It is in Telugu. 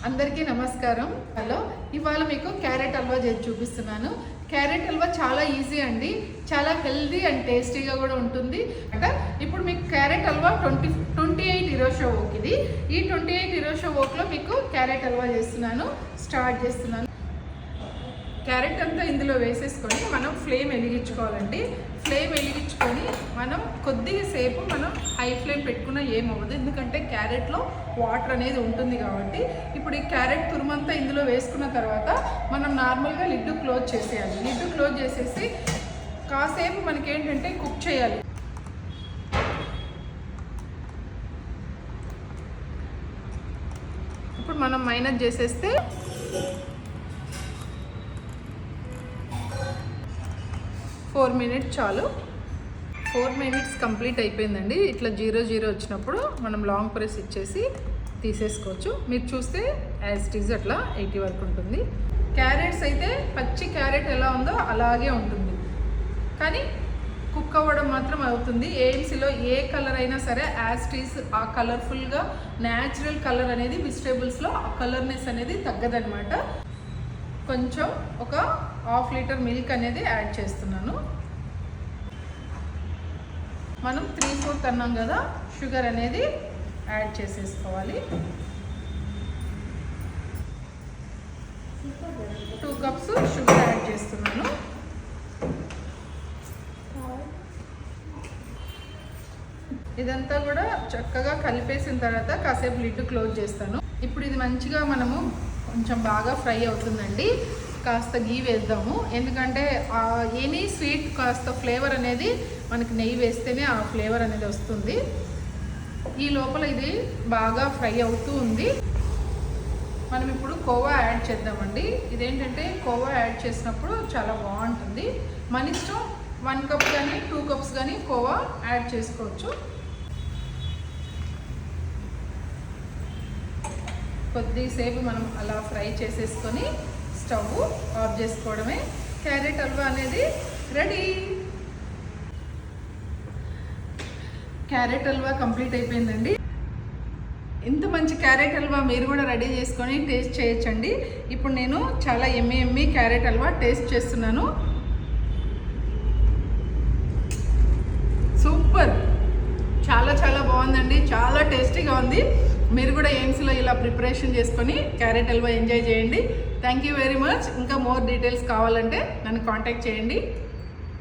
అందరికీ నమస్కారం. హలో, ఇవాళ మీకు క్యారెట్ హల్వా చేసి చూపిస్తున్నాను. క్యారెట్ హల్వా చాలా ఈజీ అండి, చాలా హెల్దీ అండ్ టేస్టీగా కూడా ఉంటుంది. అంటే ఇప్పుడు మీకు క్యారెట్ హల్వా 28 ఇరోషో ఓక్ ఇది. ఈ 28 ఇరోషో ఓక్లో మీకు క్యారెట్ హల్వా స్టార్ట్ చేస్తున్నాను. క్యారెట్ అంతా ఇందులో వేసేసుకొని మనం ఫ్లేమ్ వెలిగించుకోవాలండి. ఫ్లేమ్ వెలిగించుకొని మనం కొద్దిగా సేపు హై ఫ్లేమ్ పెట్టుకున్నా ఏమవ్వదు, ఎందుకంటే క్యారెట్లో వాటర్ అనేది ఉంటుంది కాబట్టి. ఇప్పుడు ఈ క్యారెట్ తురుమంతా ఇందులో వేసుకున్న తర్వాత మనం నార్మల్గా లిడ్ క్లోజ్ చేసేయాలి. లిడ్ క్లోజ్ చేసేసి కాసేపు మనకేంటంటే కుక్ చేయాలి. ఇప్పుడు మనం మైనస్ చేసేస్తే 4 మినిట్స్ చాలు. 4 మినిట్స్ కంప్లీట్ అయిపోయిందండి. ఇట్లా 0 వచ్చినప్పుడు మనం లాంగ్ ప్రెస్ ఇచ్చేసి తీసేసుకోవచ్చు. మీరు చూస్తే యాజ్ ఇట్ ఈజ్ అట్లా 80 వరకు ఉంటుంది. క్యారెట్స్ అయితే పచ్చి క్యారెట్ ఎలా ఉందో అలాగే ఉంటుంది, కానీ కుక్ అవ్వడం మాత్రం అవుతుంది. ఏఎంసీలో ఏ కలర్ అయినా సరే యాజ్ ఇట్ ఈజ్ ఆ కలర్ఫుల్గా న్యాచురల్ కలర్ అనేది వెజిటేబుల్స్లో ఆ కలర్నెస్ అనేది తగ్గదనమాట. కొంచెం ఒక 1/2 లీటర్ మిల్క్ అనేది యాడ్ చేస్తున్నాను. మనం 3/4 అన్నాం కదా, షుగర్ అనేది యాడ్ చేసేసుకోవాలి. 2 కప్స్ షుగర్ యాడ్ చేస్తున్నాను. ఇదంతా కూడా చక్కగా కలిపేసిన తర్వాత కాసేపు లిడ్ క్లోజ్ చేస్తాను. ఇప్పుడు ఇది మంచిగా మనము కొంచెం బాగా ఫ్రై అవుతుందండి. కాస్త గీ వేద్దాము, ఎందుకంటే ఎనీ స్వీట్ కాస్త ఫ్లేవర్ అనేది మనకి నెయ్యి వేస్తేనే ఆ ఫ్లేవర్ అనేది వస్తుంది. ఈ లోపల ఇది బాగా ఫ్రై అవుతూ ఉంది. మనం ఇప్పుడు కోవా యాడ్ చేద్దామండి. ఇదేంటంటే కోవా యాడ్ చేసినప్పుడు చాలా బాగుంటుంది. మన ఇష్టం 1 కప్ కానీ 2 కప్స్ కానీ కోవా యాడ్ చేసుకోవచ్చు. కొద్దిసేపు మనం అలా ఫ్రై చేసేసుకొని స్టవ్ ఆఫ్ చేసుకోవడమే. క్యారెట్ హల్వా అనేది రెడీ. క్యారెట్ హల్వా కంప్లీట్ అయిపోయిందండి. ఇంత మంచి క్యారెట్ హల్వా మీరు కూడా రెడీ చేసుకొని టేస్ట్ చేయొచ్చండి. ఇప్పుడు నేను చాలా ఎమ్మి క్యారెట్ హల్వా టేస్ట్ చేస్తున్నాను. సూపర్, చాలా చాలా బాగుందండి, చాలా టేస్టీగా ఉంది. మీరు కూడా ఎయిమ్స్లో ఇలా ప్రిపరేషన్ చేసుకొని క్యారెట్ హల్వా ఎంజాయ్ చేయండి. Thank you very much. ఇంకా మోర్ డీటెయిల్స్ కావాలంటే నన్ను కాంటాక్ట్ చేయండి.